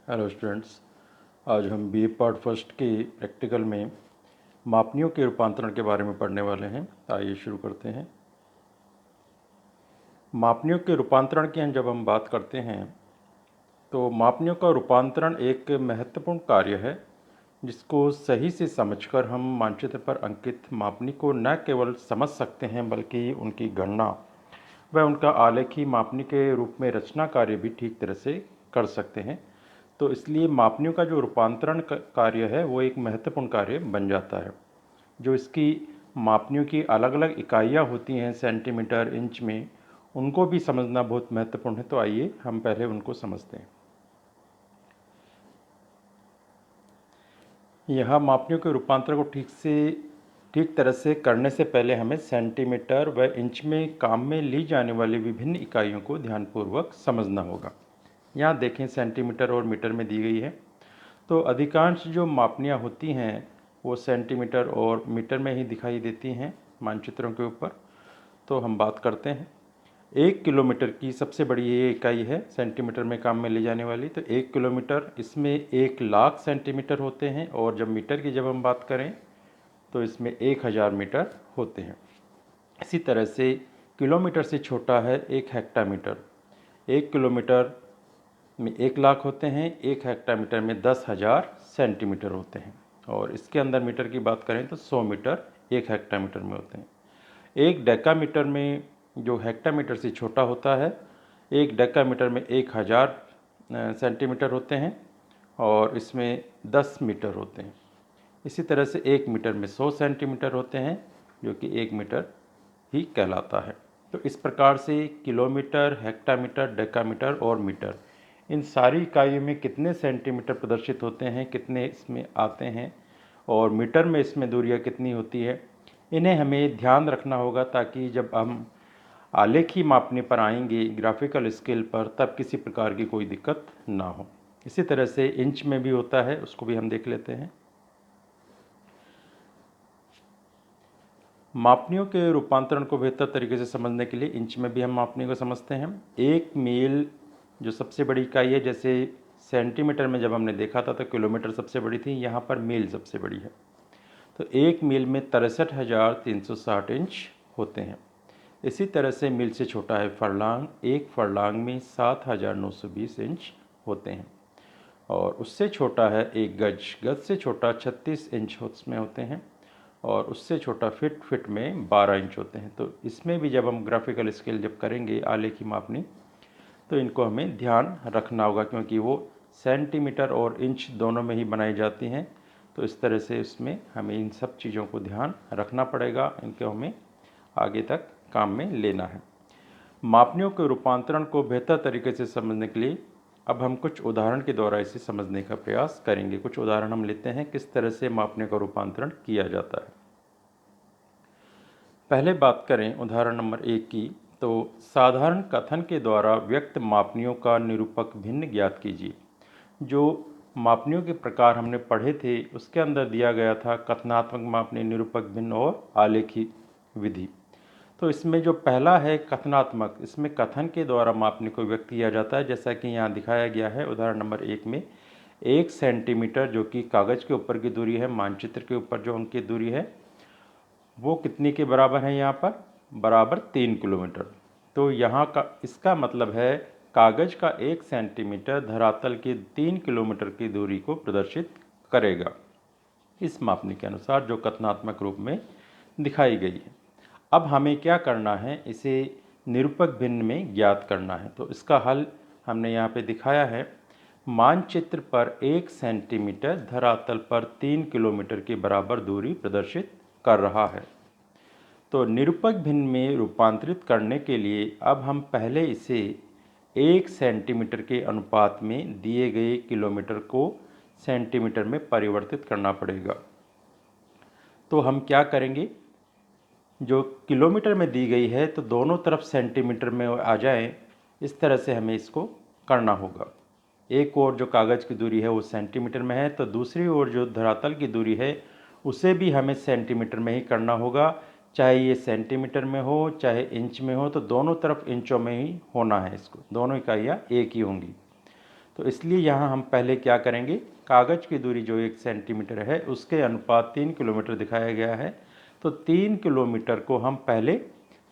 Hello students, आज हम BA part first के प्रैक्टिकल में मापनियों के रूपांतरण के बारे में पढ़ने वाले हैं। आइए शुरू करते हैं। मापनियों के रूपांतरण की जब हम बात करते हैं तो मापनियों का रूपांतरण एक महत्वपूर्ण कार्य है जिसको सही से समझकर हम मानचित्र पर अंकित मापनी को न केवल समझ सकते हैं बल्कि उनकी गणना व उनका आलेखी मापनी के रूप में रचना कार्य भी ठीक तरह से कर सकते हैं। तो इसलिए मापनियों का जो रूपांतरण कार्य है वो एक महत्वपूर्ण कार्य बन जाता है। जो इसकी मापनियों की अलग अलग इकाइयाँ होती हैं सेंटीमीटर इंच में, उनको भी समझना बहुत महत्वपूर्ण है। तो आइए हम पहले उनको समझते हैं। यहाँ मापनियों के रूपांतरण को ठीक तरह से करने से पहले हमें सेंटीमीटर व इंच में काम में ली जाने वाली विभिन्न इकाइयों को ध्यानपूर्वक समझना होगा। यहाँ देखें सेंटीमीटर और मीटर में दी गई है। तो अधिकांश जो मापनियाँ होती हैं वो सेंटीमीटर और मीटर में ही दिखाई देती हैं मानचित्रों के ऊपर। तो हम बात करते हैं। 1 किलोमीटर की सबसे बड़ी ये इकाई है सेंटीमीटर में काम में ली जाने वाली। तो 1 किलोमीटर, इसमें 1 लाख सेंटीमीटर होते हैं। और जब मीटर की हम बात करें तो इसमें 1000 मीटर होते हैं। इसी तरह से किलोमीटर से छोटा है 1 हेक्टामीटर। 1 किलोमीटर में 1 लाख होते हैं, 1 हेक्टामीटर में 10,000 सेंटीमीटर होते हैं। और इसके अंदर मीटर की बात करें तो 100 मीटर 1 हेक्टामीटर में होते हैं। 1 डेकामीटर में जो हेक्टामीटर से छोटा होता है, 1 डेकामीटर में 1000 सेंटीमीटर होते हैं और इसमें 10 मीटर होते हैं। इसी तरह से 1 मीटर में 100 सेंटीमीटर होते हैं जो कि 1 मीटर ही कहलाता है। तो इस प्रकार से किलोमीटर, हेक्टामीटर, डेकामीटर और मीटर, इन सारी इकाइयों में कितने सेंटीमीटर प्रदर्शित होते हैं, कितने इसमें आते हैं और मीटर में इसमें दूरियां कितनी होती है, इन्हें हमें ध्यान रखना होगा ताकि जब हम आलेखी मापने पर आएंगे ग्राफिकल स्केल पर तब किसी प्रकार की कोई दिक्कत ना हो। इसी तरह से इंच में भी होता है, उसको भी हम देख लेते हैं। मापनियों के रूपांतरण को बेहतर तरीके से समझने के लिए इंच में भी हम मापनी को समझते हैं। 1 मील जो सबसे बड़ी इकाई है, जैसे सेंटीमीटर में जब हमने देखा था तो किलोमीटर सबसे बड़ी थी, यहाँ पर मील सबसे बड़ी है। तो 1 मील में 63,360 इंच होते हैं। इसी तरह से मील से छोटा है फरलांग। 1 फरलांग में 7,920 इंच होते हैं। और उससे छोटा है 1 गज। गज से छोटा 36 इंच उसमें होते हैं। और उससे छोटा फिट में 12 इंच होते हैं। तो इसमें भी जब हम ग्राफिकल स्केल जब करेंगे आलेखी मापनी, तो इनको हमें ध्यान रखना होगा क्योंकि वो सेंटीमीटर और इंच दोनों में ही बनाई जाती हैं। तो इस तरह से उसमें हमें इन सब चीज़ों को ध्यान रखना पड़ेगा, इनको हमें आगे तक काम में लेना है। मापनियों के रूपांतरण को बेहतर तरीके से समझने के लिए अब हम कुछ उदाहरण के द्वारा इसे समझने का प्रयास करेंगे। कुछ उदाहरण हम लेते हैं किस तरह से मापनियों का रूपांतरण किया जाता है। पहले बात करें उदाहरण नंबर 1 की, तो साधारण कथन के द्वारा व्यक्त मापनियों का निरूपक भिन्न ज्ञात कीजिए। जो मापनियों के प्रकार हमने पढ़े थे उसके अंदर दिया गया था कथनात्मक मापनी, निरूपक भिन्न और आलेखी विधि। तो इसमें जो पहला है कथनात्मक, इसमें कथन के द्वारा मापनी को व्यक्त किया जाता है, जैसा कि यहाँ दिखाया गया है उदाहरण नंबर 1 में। 1 सेंटीमीटर जो कि कागज़ के ऊपर की दूरी है, मानचित्र के ऊपर जो उनकी दूरी है वो कितनी के बराबर है, यहाँ पर बराबर 3 किलोमीटर। तो यहाँ का इसका मतलब है कागज़ का 1 सेंटीमीटर धरातल की 3 किलोमीटर की दूरी को प्रदर्शित करेगा, इस मापनी के अनुसार जो कथनात्मक रूप में दिखाई गई है। अब हमें क्या करना है, इसे निरूपक भिन्न में ज्ञात करना है। तो इसका हल हमने यहाँ पे दिखाया है। मानचित्र पर 1 सेंटीमीटर धरातल पर 3 किलोमीटर के बराबर दूरी प्रदर्शित कर रहा है। तो निरूपक भिन्न में रूपांतरित करने के लिए अब हम पहले इसे 1 सेंटीमीटर के अनुपात में दिए गए किलोमीटर को सेंटीमीटर में परिवर्तित करना पड़ेगा। तो हम क्या करेंगे, जो किलोमीटर में दी गई है तो दोनों तरफ सेंटीमीटर में आ जाए, इस तरह से हमें इसको करना होगा। एक ओर जो कागज़ की दूरी है वो सेंटीमीटर में है, तो दूसरी ओर जो धरातल की दूरी है उसे भी हमें सेंटीमीटर में ही करना होगा। चाहे ये सेंटीमीटर में हो चाहे इंच में हो, तो दोनों तरफ इंचों में ही होना है। इसको दोनों इकाइयाँ एक ही होंगी। तो इसलिए यहाँ हम पहले क्या करेंगे, कागज़ की दूरी जो 1 सेंटीमीटर है उसके अनुपात 3 किलोमीटर दिखाया गया है, तो 3 किलोमीटर को हम पहले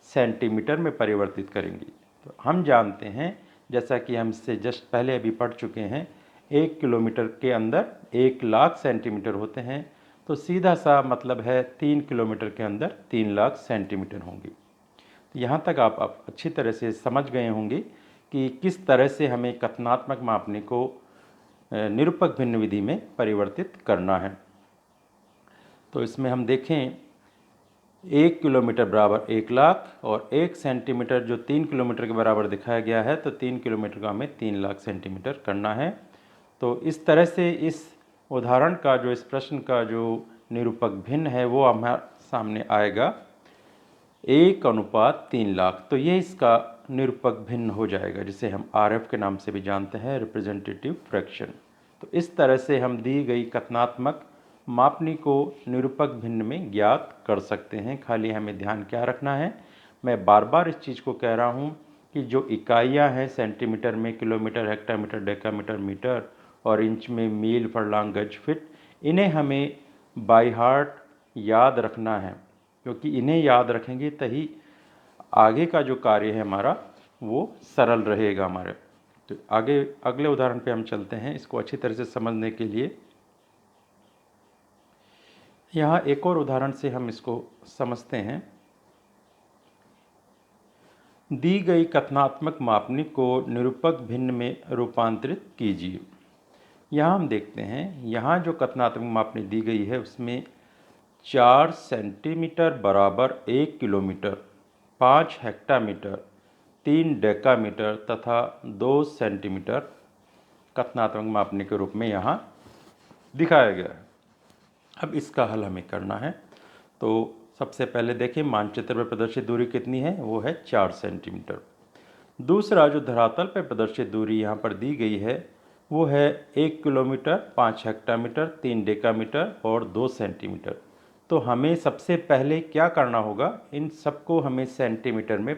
सेंटीमीटर में परिवर्तित करेंगे। तो हम जानते हैं, जैसा कि हम इससे जस्ट पहले अभी पढ़ चुके हैं, 1 किलोमीटर के अंदर 1 लाख सेंटीमीटर होते हैं, तो सीधा सा मतलब है 3 किलोमीटर के अंदर 3 लाख सेंटीमीटर होंगे। तो यहाँ तक आप अच्छी तरह से समझ गए होंगे कि किस तरह से हमें कथनात्मक मापनी को निरूपक भिन्न विधि में परिवर्तित करना है। तो इसमें हम देखें, 1 किलोमीटर बराबर 1 लाख और 1 सेंटीमीटर जो 3 किलोमीटर के बराबर दिखाया गया है, तो 3 किलोमीटर का हमें 3 लाख सेंटीमीटर करना है। तो इस तरह से इस उदाहरण का जो, इस प्रश्न का जो निरूपक भिन्न है वो हमारे सामने आएगा 1:3 लाख। तो ये इसका निरूपक भिन्न हो जाएगा, जिसे हम RF के नाम से भी जानते हैं, रिप्रेजेंटेटिव फ्रैक्शन। तो इस तरह से हम दी गई कथनात्मक मापनी को निरूपक भिन्न में ज्ञात कर सकते हैं। खाली हमें ध्यान क्या रखना है, मैं बार बार इस चीज़ को कह रहा हूँ कि जो इकाइयाँ हैं सेंटीमीटर में, किलोमीटर, हेक्टामीटर, डेकामीटर, मीटर और इंच में मील, फरलांग, गज, फिट, इन्हें हमें बाय हार्ट याद रखना है, क्योंकि इन्हें याद रखेंगे तभी आगे का जो कार्य है हमारा वो सरल रहेगा हमारे। तो आगे अगले उदाहरण पे हम चलते हैं, इसको अच्छी तरह से समझने के लिए। यहाँ एक और उदाहरण से हम इसको समझते हैं। दी गई कथनात्मक मापनी को निरूपक भिन्न में रूपांतरित कीजिए। यहाँ हम देखते हैं, यहाँ जो कथनात्मक मापनी दी गई है उसमें 4 सेंटीमीटर बराबर 1 किलोमीटर, 5 हेक्टामीटर, 3 डेकामीटर तथा 2 सेंटीमीटर कथनात्मक मापनी के रूप में यहाँ दिखाया गया है। अब इसका हल हमें करना है। तो सबसे पहले देखें, मानचित्र पर प्रदर्शित दूरी कितनी है, वो है 4 सेंटीमीटर। दूसरा, जो धरातल पर प्रदर्शित दूरी यहाँ पर दी गई है वो है 1 किलोमीटर, 5 हेक्टामीटर, 3 डेकामीटर और 2 सेंटीमीटर। तो हमें सबसे पहले क्या करना होगा, इन सबको हमें सेंटीमीटर में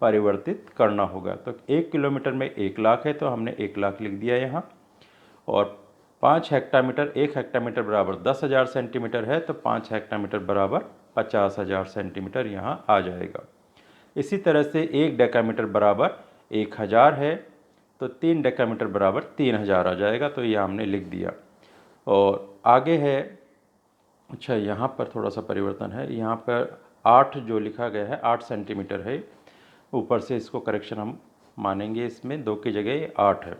परिवर्तित करना होगा। तो 1 किलोमीटर में 1 लाख है, तो हमने 1 लाख लिख दिया यहाँ, और 5 हेक्टामीटर, 1 हेक्टामीटर बराबर 10,000 सेंटीमीटर है, तो 5 हेक्टामीटर बराबर 50,000 सेंटीमीटर यहाँ आ जाएगा। इसी तरह से 1 डेकामीटर बराबर 1000 है, तो 3 डेकामीटर बराबर 3000 आ जाएगा, तो यह हमने लिख दिया। और आगे है, अच्छा यहाँ पर थोड़ा सा परिवर्तन है, यहाँ पर 8 जो लिखा गया है 8 सेंटीमीटर है, ऊपर से इसको करेक्शन हम मानेंगे, इसमें 2 की जगह 8 है,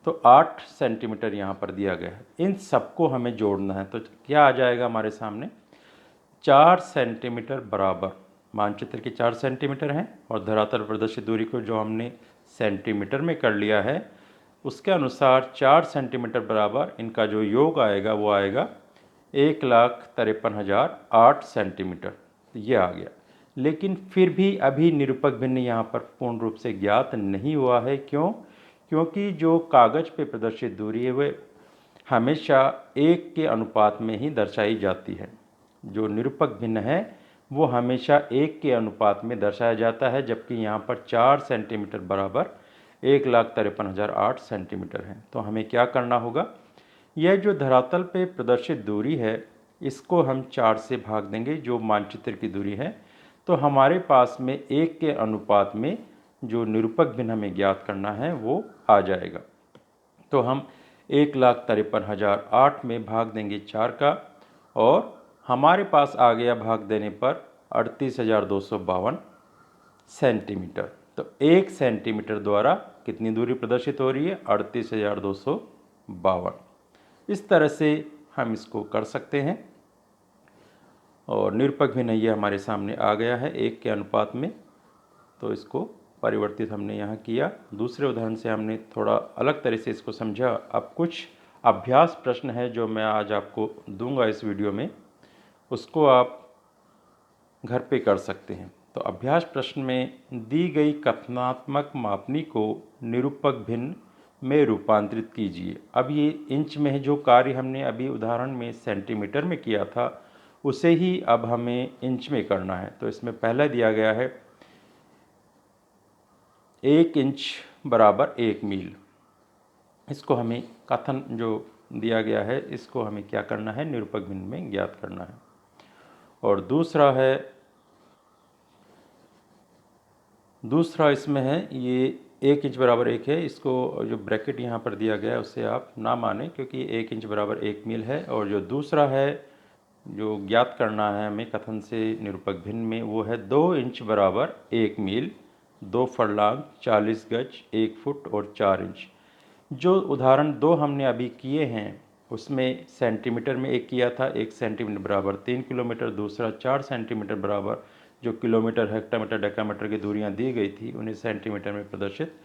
तो 8 सेंटीमीटर यहाँ पर दिया गया है। इन सबको हमें जोड़ना है, तो क्या आ जाएगा हमारे सामने, 4 सेंटीमीटर बराबर, मानचित्र की 4 सेंटीमीटर है और धरातल प्रदर्शित दूरी को जो हमने सेंटीमीटर में कर लिया है उसके अनुसार 4 सेंटीमीटर बराबर इनका जो योग आएगा वो आएगा 1,53,008 सेंटीमीटर। ये आ गया। लेकिन फिर भी अभी निरूपक भिन्न यहाँ पर पूर्ण रूप से ज्ञात नहीं हुआ है। क्यों? क्योंकि जो कागज़ पे प्रदर्शित दूरी है वह हमेशा 1 के अनुपात में ही दर्शाई जाती है। जो निरूपक भिन्न है वो हमेशा 1 के अनुपात में दर्शाया जाता है, जबकि यहाँ पर 4 सेंटीमीटर बराबर 1,53,008 सेंटीमीटर है। तो हमें क्या करना होगा, यह जो धरातल पे प्रदर्शित दूरी है इसको हम 4 से भाग देंगे, जो मानचित्र की दूरी है, तो हमारे पास में 1 के अनुपात में जो निरूपक भिन्न हमें ज्ञात करना है वो आ जाएगा। तो हम 1,53,008 में भाग देंगे 4 का, और हमारे पास आ गया भाग देने पर 38,252 सेंटीमीटर। तो 1 सेंटीमीटर द्वारा कितनी दूरी प्रदर्शित हो रही है, 38,252। इस तरह से हम इसको कर सकते हैं, और निरूपक भिन्न ये हमारे सामने आ गया है 1 के अनुपात में। तो इसको परिवर्तित हमने यहाँ किया। दूसरे उदाहरण से हमने थोड़ा अलग तरह से इसको समझा। अब कुछ अभ्यास प्रश्न है जो मैं आज आपको दूंगा इस वीडियो में, उसको आप घर पे कर सकते हैं। तो अभ्यास प्रश्न में दी गई कथनात्मक मापनी को निरूपक भिन्न में रूपांतरित कीजिए। अब ये इंच में है, जो कार्य हमने अभी उदाहरण में सेंटीमीटर में किया था उसे ही अब हमें इंच में करना है। तो इसमें पहला दिया गया है 1 इंच बराबर 1 मील। इसको हमें कथन जो दिया गया है इसको हमें क्या करना है, निरूपक भिन्न में ज्ञात करना है। और दूसरा इसमें है ये 1 इंच बराबर 1 है। इसको जो ब्रैकेट यहाँ पर दिया गया है उससे आप ना माने, क्योंकि 1 इंच बराबर 1 मील है। और जो दूसरा है जो ज्ञात करना है हमें कथन से निरूपक भिन्न में, वो है 2 इंच बराबर 1 मील, 2 फर्लांग 40 गज 1 फुट और 4 इंच। जो उदाहरण 2 हमने अभी किए हैं उसमें सेंटीमीटर में एक किया था, 1 सेंटीमीटर बराबर 3 किलोमीटर, दूसरा 4 सेंटीमीटर बराबर जो किलोमीटर, हेक्टामीटर, डेकामीटर की दूरियां दी गई थी उन्हें सेंटीमीटर में प्रदर्शित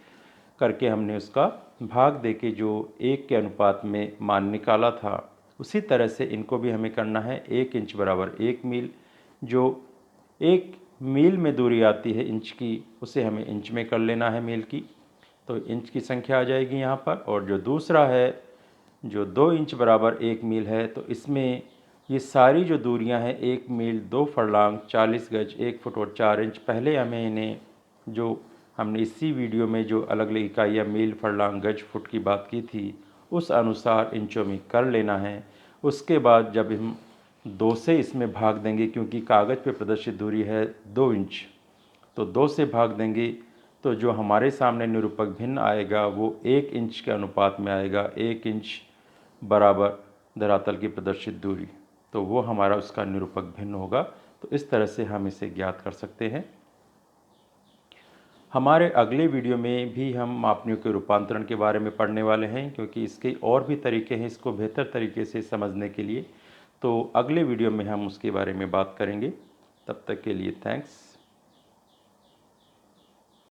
करके हमने उसका भाग देके जो 1 के अनुपात में मान निकाला था। उसी तरह से इनको भी हमें करना है। 1 इंच बराबर 1 मील, जो 1 मील में दूरी आती है इंच की, उसे हमें इंच में कर लेना है मील की, तो इंच की संख्या आ जाएगी यहाँ पर। और जो दूसरा है जो 2 इंच बराबर 1 मील है, तो इसमें ये सारी जो दूरियां हैं 1 मील, 2 फर्लांग 40 गज 1 फुट और 4 इंच, पहले हमें इन्हें जो हमने इसी वीडियो में जो अलग अलग इकाइयाँ मील, फर्लांग, गज, फुट की बात की थी उस अनुसार इंचों में कर लेना है। उसके बाद जब हम 2 से इसमें भाग देंगे, क्योंकि कागज़ पे प्रदर्शित दूरी है 2 इंच, तो 2 से भाग देंगे तो जो हमारे सामने निरूपक भिन्न आएगा वो 1 इंच के अनुपात में आएगा। 1 इंच बराबर धरातल की प्रदर्शित दूरी, तो वो हमारा उसका निरूपक भिन्न होगा। तो इस तरह से हम इसे ज्ञात कर सकते हैं। हमारे अगले वीडियो में भी हम मापनियों के रूपांतरण के बारे में पढ़ने वाले हैं, क्योंकि इसके और भी तरीके हैं इसको बेहतर तरीके से समझने के लिए। तो अगले वीडियो में हम उसके बारे में बात करेंगे। तब तक के लिए थैंक्स।